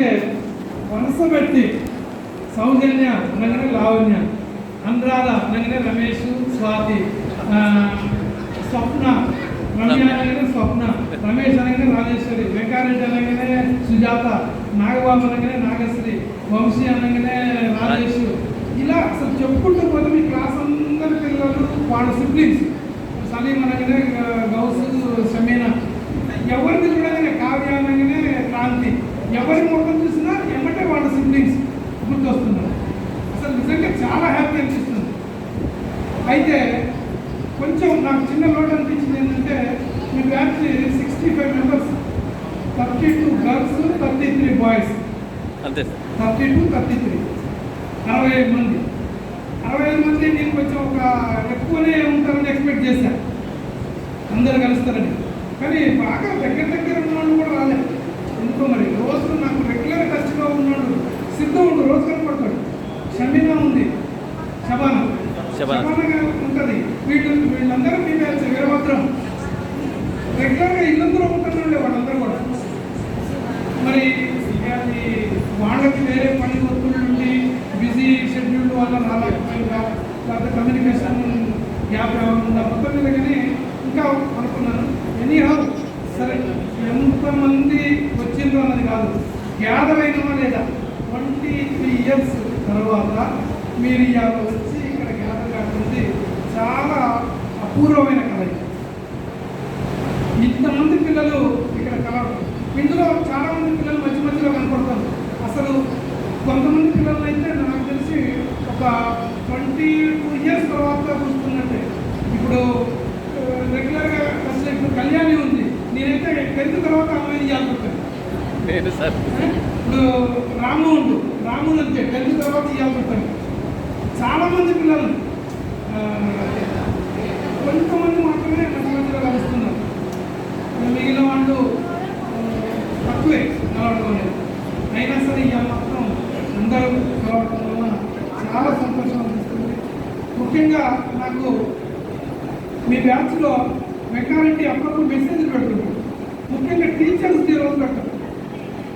అంటే వరుస పెట్టి సౌజన్య అనగానే లావణ్య, అనురాధ అనగానే రమేష్, స్వాతి, స్వప్న, రమ్య అనగానే స్వప్న, రమేష్ అనగానే రాజేశ్వరి, వెంకారెడ్డి అనగానే సుజాత, నాగబాబు అనగానే నాగశ్రీ, వంశీ అనగానే రాజేష్. ఇలా అసలు చెప్పుకుంటూ పోతే మీ క్లాస్ అందరి పిల్లలు వాళ్ళ సిబ్లింగ్స్. సలీం అనగానే గౌసు, షమీనా, ఎవరిని చూడగానే కావ్య అనగానే క్రాంతి, ఎవరి ముఖం చూసినా ఎమ్మటే వాళ్ళ సిబ్లింగ్స్ గుర్తొస్తున్నారు. అసలు నిజంగా చాలా హ్యాపీ అనిపిస్తుంది. అయితే కొంచెం నాకు చిన్న లోటు అనిపించింది ఏంటంటే మీ బ్యాచ్ 65 మెంబర్స్, 32 గర్ల్స్, 33 బాయ్స్, అంతే 32, 33, 65 మంది. 65 మంది నేను కొంచెం ఒక ఎక్కువనే ఉంటారని ఎక్స్పెక్ట్ చేశాను, అందరు కలుస్తారని. కానీ బాగా దగ్గర ఉన్న వాళ్ళు కూడా రాలేదు. ఎందుకో మరి రోజు నాకు రెగ్యులర్ టచ్లో ఉన్నాడు సిద్ధు ఉండు, రోజు కనపడతాడు. షమీనా ఉంది, శబానా ఉంటుంది. వీళ్ళందరూ మీ బ్యాచ్. వీరభద్రం రెగ్యులర్గా ఇల్లందరూ ఉంటుండే వాళ్ళందరూ కూడా. మరి అది వాళ్ళకి వేరే పని ఒత్తిడి నుండి బిజీ షెడ్యూల్ వల్ల రాలేకపోయిందా, లేకపోతే కమ్యూనికేషన్ గ్యాప్ రాకుండా మొత్తం మీద కానీ ఇంకా అనుకున్నాను. ఎనీహౌ సరే, ఎంతమంది వచ్చిందో అన్నది కాదు, గ్యాదర్ అయినవా లేదా. 23 ఇయర్స్ తర్వాత మీరు ఇవాళ వచ్చి ఇక్కడ గ్యాదర్ కాకుండా చాలా అపూర్వమైన కలయిక. ఇంతమంది పిల్లలు ఇక్కడ కలవడం, ఇందులో చాలామంది పిల్లలు మధ్యలో కనపడతారు. అసలు కొంతమంది పిల్లలు అయితే నాకు తెలిసి ఒక 22 ఇయర్స్ తర్వాత చూస్తున్నట్టే. ఇప్పుడు రెగ్యులర్గా అసలు ఇప్పుడు కళ్యాణి ఉంది, నేనైతే 10th తర్వాత అమ్మాయిని ఇవ్వాలనుకుంటాను. ఇప్పుడు రాము ఉండు, రాము అంతే 10th తర్వాత ఇవ్వాలనుకుంటాను. చాలామంది పిల్లలు, కొంతమంది మాత్రమే మధ్యలో కలుస్తున్నారు. మిగిలిన వాళ్ళు తక్కువే కలవడం అనేది. అయినా సరే ఇవాళ మాత్రం అందరూ కలవడం వల్ల చాలా సంతోషం అనిపిస్తుంది. ముఖ్యంగా నాకు మీ బ్యాచ్లో వెంకారెడ్డి అప్పుడప్పుడు మెసేజ్లు పెడుతున్నాడు. ముఖ్యంగా టీచర్స్ డే రోజు పెట్టారు.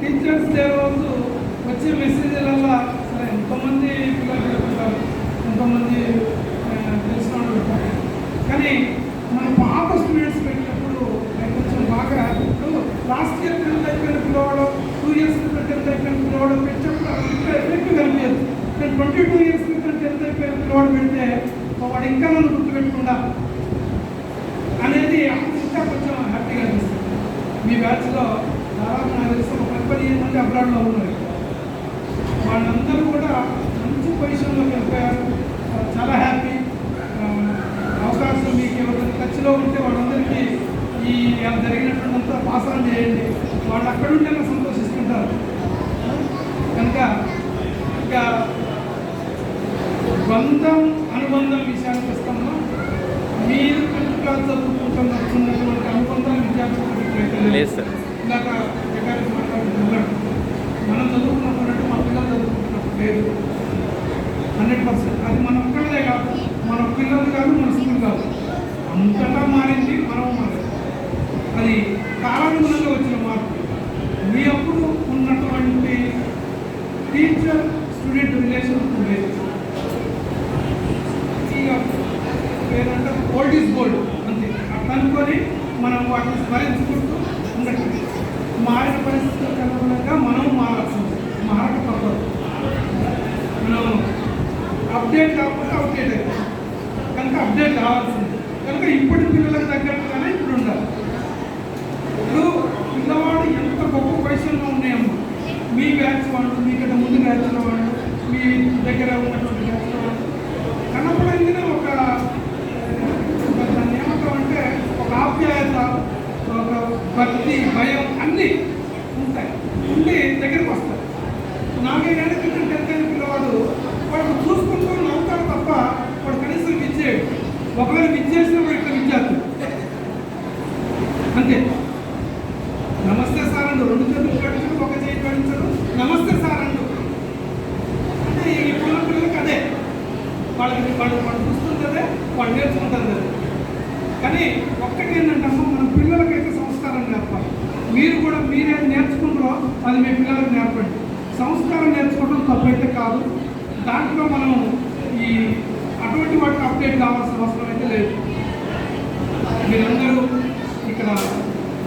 టీచర్స్ డే రోజు వచ్చే మెసేజ్లల్లో సరే ఎంతోమంది పిల్లలు పెడుతుంటారు, ఎంతోమంది తెలిసిన వాళ్ళు పెట్టారు. కానీ మన పాత స్టూడెంట్స్ పెట్టినప్పుడు కొంచెం బాగా లాస్ట్ ఇయర్ 10th అయిపోయిన పిల్లవాడు, 2 ఇయర్స్ క్రితం 10th అయిపోయిన పిల్లవాడు పెట్టినప్పుడు ఇంకా ఎఫెక్టివ్ అనిపించదు. నేను 22 ఇయర్స్ క్రితం 10th అయిపోయిన పిల్లవాడు పెడితే వాడు ఇంకా నన్ను గుర్తుపెట్టకుండా అనేది ఇంకా కొంచెం హ్యాపీగా అనిపిస్తుంది. మీ బ్యాచ్లో దాదాపు నాకు తెలిసి ఒక 15 మంది అబ్రాడ్లో ఉన్నారు. వాళ్ళందరూ కూడా మంచి పొజిషన్లోకి వెళ్ళిపోయారు. చాలా హ్యాపీ. అవకాశం మీకు ఎవరైనా టచ్లో ఉంటే వాళ్ళందరికీ ఈ జరిగినటువంటింతా పాస్ ఆన్ చేయండి. వాళ్ళు అక్కడుంటేనే సంతోషిస్తుంటారు. కనుక ఇంకా బంధం అనుబంధం విషయానికి వస్తాము. మీరు 10th క్లాస్ చదువుకుంటున్నటువంటి అనుబంధాలు విద్యార్థులు లేదు సార్. ఇందాక మాట్లాడుతున్నాడు, మనం చదువుకున్నప్పుడు మా పిల్లలు చదువుకుంటున్నప్పుడు లేదు 100%. అది మన ఒక్కళ్ళదే కాదు, మన పిల్లలు కాదు, మన స్కూల్ కాదు, అంతటా మారింది, మనం మారింది. అది కాలానుగుణంగా వచ్చిన మార్పు. మీ అప్పుడు ఉన్నటువంటి టీచర్ స్టూడెంట్ రిలేషన్ లేదు. ఇక ఏంటంటే ఓల్డ్ ఈజ్ గోల్డ్ అంతే. అట్లా అనుకొని మనం వాటిని స్మరించుకుంటూ ఉండట్లేదు. మారిన పరిస్థితులకు అనుగుణంగా మనం మారాల్సింది, మారక తప్పదు. మనం అప్డేట్ కాకపోతే అవుట్డేట్ అవుతుంది. కనుక అప్డేట్ కావాల్సింది. కనుక ఇప్పటి పిల్లలకు తగ్గట్టుగానే ఇప్పుడు ఉండాలి. ఇప్పుడు పిల్లవాడు ఎంత గొప్ప పొజిషన్లో ఉన్నాయమ్మా, మీ బ్యాచ్ వాళ్ళు, మీకంటే ముందు బ్యాచ్ల వాళ్ళు, మీ దగ్గర ఉన్నటువంటి బ్యాచ్ల వాళ్ళు కనపడంగానే ఒక దాన్ని ఏమంటామంటే ఒక ఆప్యాయత, ఒక భక్తి, భయం అన్నీ ఉంటాయి. ఉండి దగ్గరికి వస్తారు. 4 ఏళ్ళ క్రితం 10th అయిన పిల్లవాడు వాడు చూసుకుంటూ నవ్వుతాడు తప్ప వాడు కనీసం విచ్చేయడు. ఒకవేళ విచ్చేసిన వాడు ఇక్కడ విద్యార్థులు అంతే. నమస్తే సార్ అండు, 2 చేతులు కట్టించడు, ఒక చేయి కట్టించడు, నమస్తే సార్ అండు. అంటే ఇప్పుడున్న పిల్లలకి అదే వాళ్ళకి వాళ్ళు చూస్తుంది అదే, వాళ్ళు నేర్చుకుంటుంది అదే. కానీ ఒక్కటి ఏంటంటే అమ్మ, మన పిల్లలకైతే సంస్కారం నేర్పాలి. మీరు కూడా మీరేది నేర్చుకుంటారో అది మీ పిల్లలకు నేర్పండి. సంస్కారం నేర్చుకోవడం తప్పైతే కాదు. దాంట్లో మనం ఈ అటువంటి వాటికి అప్డేట్ కావాల్సిన అవసరం అయితే లేదు. మీరందరూ ఇక్కడ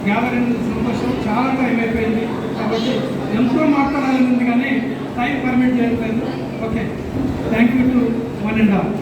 గ్యాదరింగ్ సంతోషం. చాలా టైం అయిపోయింది కాబట్టి ఎంతో మాట్లాడాలని ఉంది కానీ టైం పర్మిట్ చేయట్లేదు. Okay, thank you to one and all.